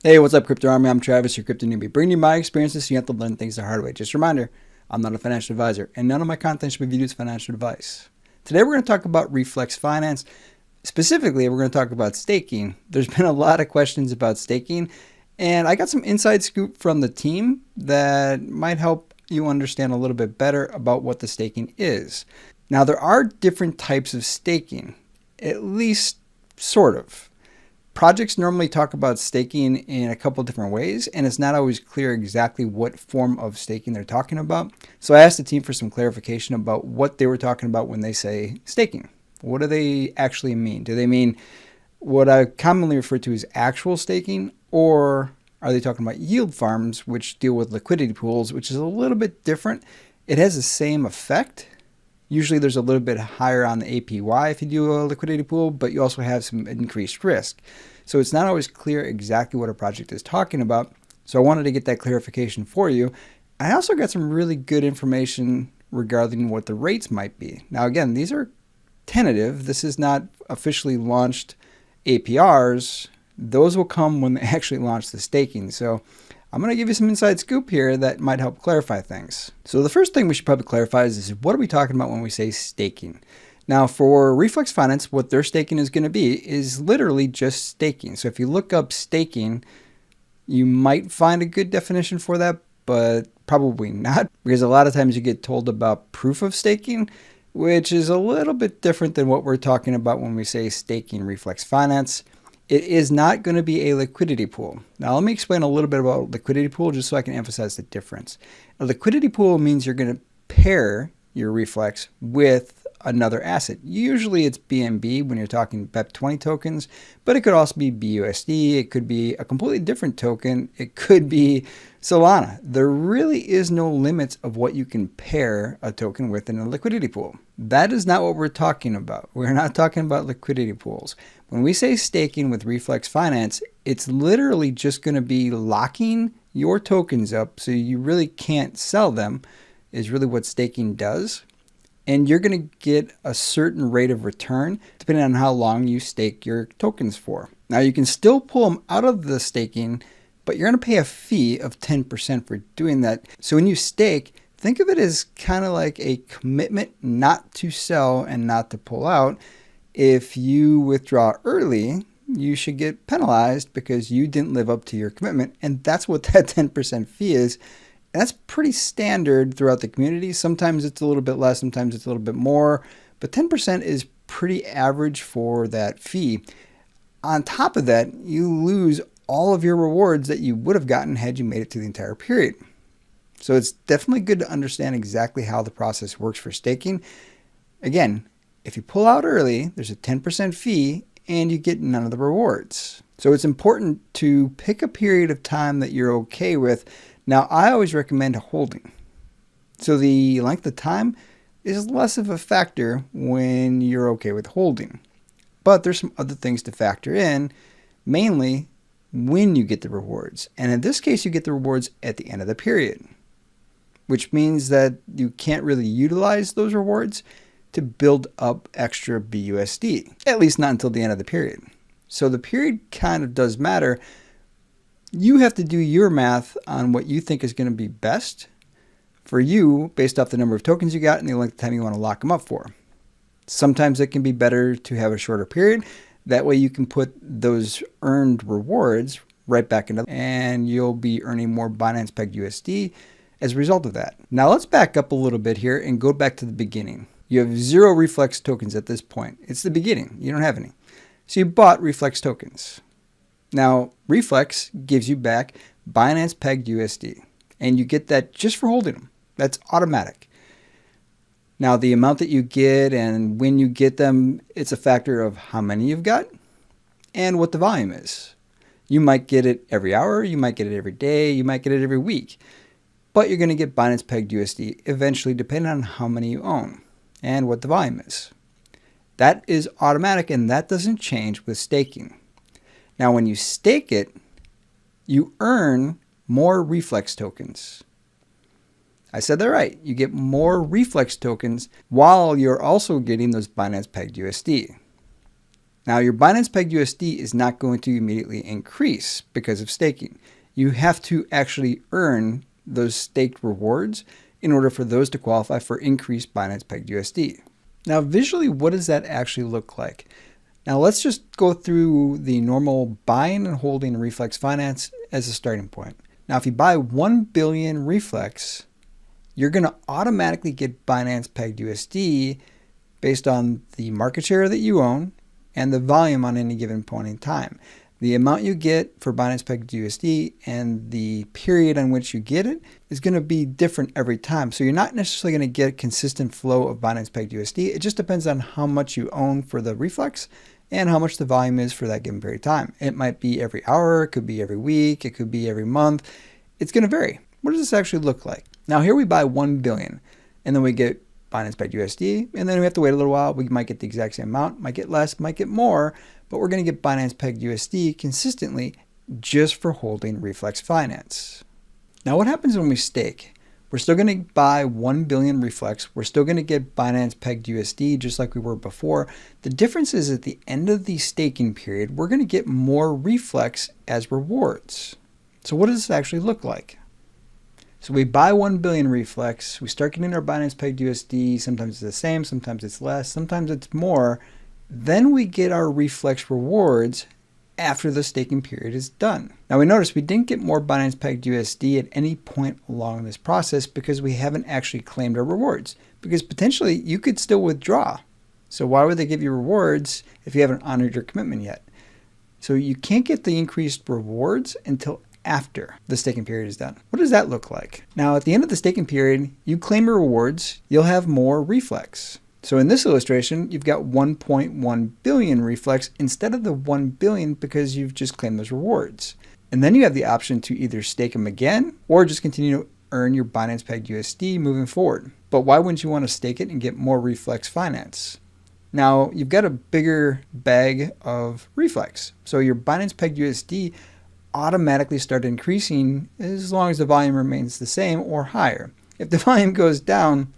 Hey, what's up, Crypto Army? I'm Travis, your crypto newbie, bringing you my experiences so you have to learn things the hard way. Just a reminder, I'm not a financial advisor, and none of my content should be viewed as financial advice. Today, we're going to talk about Reflex Finance. Specifically, we're going to talk about staking. There's been a lot of questions about staking, and I got some inside scoop from the team that might help you understand a little bit better about what the staking is. Now, there are different types of staking, at least sort of. Projects normally talk about staking in a couple different ways, and it's not always clear exactly what form of staking they're talking about. So I asked the team for some clarification about what they were talking about when they say staking. What do they actually mean? Do they mean what I commonly refer to as actual staking, or are they talking about yield farms, which deal with liquidity pools, which is a little bit different? It has the same effect. Usually there's a little bit higher on the APY if you do a liquidity pool, but you also have some increased risk. So it's not always clear exactly what a project is talking about. So I wanted to get that clarification for you. I also got some really good information regarding what the rates might be. Now again, these are tentative. This is not officially launched APRs. Those will come when they actually launch the staking. So I'm going to give you some inside scoop here that might help clarify things. So the first thing we should probably clarify is what are we talking about when we say staking? Now for Reflex Finance, what their staking is going to be is literally just staking. So if you look up staking, you might find a good definition for that, but probably not, because a lot of times you get told about proof of staking, which is a little bit different than what we're talking about when we say staking Reflex Finance. It is not going to be a liquidity pool. Now, let me explain a little bit about liquidity pool just so I can emphasize the difference. A liquidity pool means you're going to pair your Reflex with another asset. Usually it's BNB when you're talking BEP20 tokens, but it could also be BUSD. It could be a completely different token. It could be Solana. There really is no limits of what you can pair a token with in a liquidity pool. That is not what we're talking about. We're not talking about liquidity pools. When we say staking with Reflex Finance, it's literally just going to be locking your tokens up so you really can't sell them, is really what staking does. And you're going to get a certain rate of return depending on how long you stake your tokens for. Now you can still pull them out of the staking, but you're going to pay a fee of 10% for doing that. So when you stake, think of it as kind of like a commitment not to sell and not to pull out. If you withdraw early, you should get penalized because you didn't live up to your commitment. And that's what that 10% fee is. And that's pretty standard throughout the community. Sometimes it's a little bit less, sometimes it's a little bit more, but 10% is pretty average for that fee. On top of that, you lose all of your rewards that you would have gotten had you made it to the entire period. So it's definitely good to understand exactly how the process works for staking. Again, if you pull out early, there's a 10% fee and you get none of the rewards. So it's important to pick a period of time that you're okay with. Now, I always recommend holding. So the length of time is less of a factor when you're okay with holding. But there's some other things to factor in, mainly when you get the rewards. And in this case, you get the rewards at the end of the period, which means that you can't really utilize those rewards to build up extra BUSD, at least not until the end of the period. So the period kind of does matter. You have to do your math on what you think is going to be best for you based off the number of tokens you got and the length of time you want to lock them up for. Sometimes it can be better to have a shorter period. That way you can put those earned rewards right back into, and you'll be earning more Binance Pegged USD as a result of that. Now let's back up a little bit here and go back to the beginning. You have 0 Reflex tokens at this point. It's the beginning. You don't have any. So you bought Reflex tokens. Now, Reflex gives you back Binance Pegged USD, and you get that just for holding them. That's automatic. Now, the amount that you get and when you get them, it's a factor of how many you've got and what the volume is. You might get it every hour, you might get it every day, you might get it every week, but you're going to get Binance Pegged USD eventually depending on how many you own and what the volume is. That is automatic, and that doesn't change with staking. Now, when you stake it, you earn more Reflex tokens. I said that right. You get more Reflex tokens while you're also getting those Binance Pegged USD. Now, your Binance Pegged USD is not going to immediately increase because of staking. You have to actually earn those staked rewards in order for those to qualify for increased Binance Pegged USD. Now, visually, what does that actually look like? Now, let's just go through the normal buying and holding Reflex Finance as a starting point. Now, if you buy 1 billion Reflex, you're going to automatically get Binance Pegged USD based on the market share that you own and the volume on any given point in time. The amount you get for Binance Pegged USD and the period on which you get it is going to be different every time. So you're not necessarily going to get a consistent flow of Binance Pegged USD. It just depends on how much you own for the Reflex and how much the volume is for that given period of time. It might be every hour, it could be every week, it could be every month. It's going to vary. What does this actually look like? Now here we buy 1 billion and then we get Binance Pegged USD, and then we have to wait a little while. We might get the exact same amount, might get less, might get more, but we're going to get Binance Pegged USD consistently just for holding Reflex Finance. Now what happens when we stake? We're still going to buy 1 billion Reflex. We're still going to get Binance Pegged USD just like we were before. The difference is at the end of the staking period, we're going to get more Reflex as rewards. So what does this actually look like? So we buy 1 billion Reflex, we start getting our Binance Pegged USD, sometimes it's the same, sometimes it's less, sometimes it's more. Then we get our Reflex rewards after the staking period is done. Now we notice we didn't get more Binance Pegged USD at any point along this process because we haven't actually claimed our rewards. Because potentially you could still withdraw. So why would they give you rewards if you haven't honored your commitment yet? So you can't get the increased rewards until after the staking period is done. What does that look like? Now, at the end of the staking period, you claim your rewards, you'll have more Reflex. So in this illustration, you've got 1.1 billion Reflex instead of the 1 billion because you've just claimed those rewards. And then you have the option to either stake them again or just continue to earn your Binance Pegged USD moving forward. But why wouldn't you want to stake it and get more Reflex Finance? Now, you've got a bigger bag of Reflex. So your Binance Pegged USD automatically start increasing as long as the volume remains the same or higher. If the volume goes down,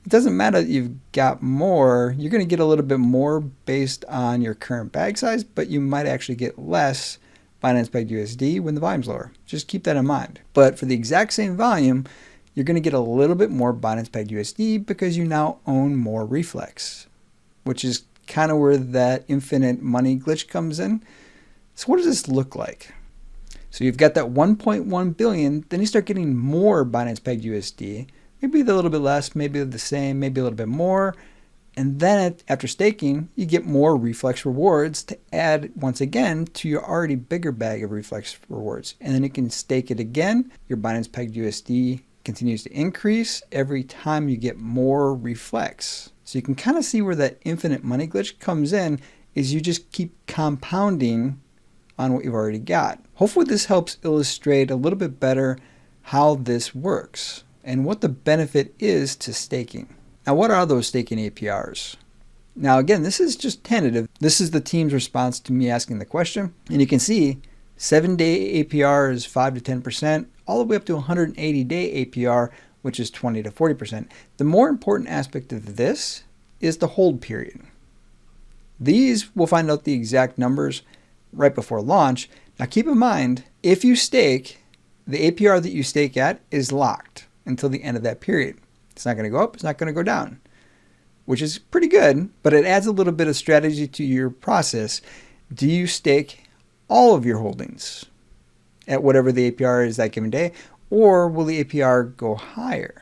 it doesn't matter that you've got more. You're going to get a little bit more based on your current bag size, but you might actually get less Binance Pegged USD when the volume's lower. Just keep that in mind. But for the exact same volume, you're going to get a little bit more Binance Pegged USD because you now own more Reflex, which is kind of where that infinite money glitch comes in. So what does this look like? So you've got that 1.1 billion, then you start getting more Binance Pegged USD, maybe a little bit less, maybe the same, maybe a little bit more. And then after staking, you get more Reflex rewards to add once again to your already bigger bag of Reflex rewards. And then you can stake it again. Your Binance Pegged USD continues to increase every time you get more Reflex. So you can kind of see where that infinite money glitch comes in is you just keep compounding on what you've already got. Hopefully this helps illustrate a little bit better how this works and what the benefit is to staking. Now, what are those staking APRs? Now, again, this is just tentative. This is the team's response to me asking the question. And you can see 7-day APR is 5 to 10%, all the way up to 180-day APR, which is 20 to 40%. The more important aspect of this is the hold period. These, we'll find out the exact numbers right before launch. Now keep in mind, if you stake, the APR that you stake at is locked until the end of that period. It's not going to go up, it's not going to go down, which is pretty good, but it adds a little bit of strategy to your process. Do you stake all of your holdings at whatever the APR is that given day, or will the APR go higher?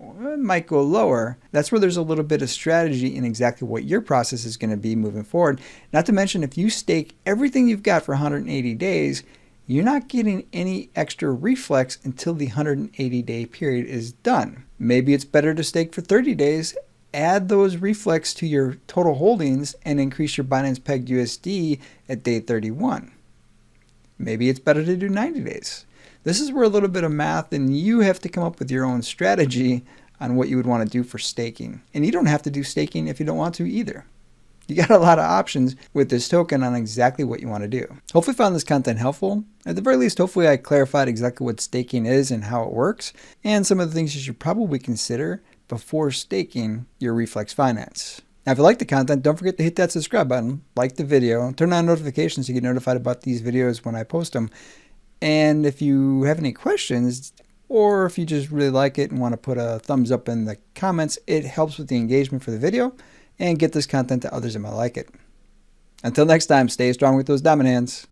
Or it might go lower. That's where there's a little bit of strategy in exactly what your process is going to be moving forward. Not to mention, if you stake everything you've got for 180 days, you're not getting any extra Reflex until the 180-day period is done. Maybe it's better to stake for 30 days, add those Reflex to your total holdings, and increase your Binance Pegged USD at day 31. Maybe it's better to do 90 days. This is where a little bit of math, and you have to come up with your own strategy on what you would want to do for staking. And you don't have to do staking if you don't want to either. You got a lot of options with this token on exactly what you want to do. Hopefully you found this content helpful. At the very least, hopefully I clarified exactly what staking is and how it works, and some of the things you should probably consider before staking your Reflex Finance. Now, if you like the content, don't forget to hit that subscribe button, like the video, turn on notifications so you get notified about these videos when I post them. And if you have any questions, or if you just really like it and want to put a thumbs up in the comments, it helps with the engagement for the video and get this content to others that might like it. Until next time, stay strong with those diamond hands.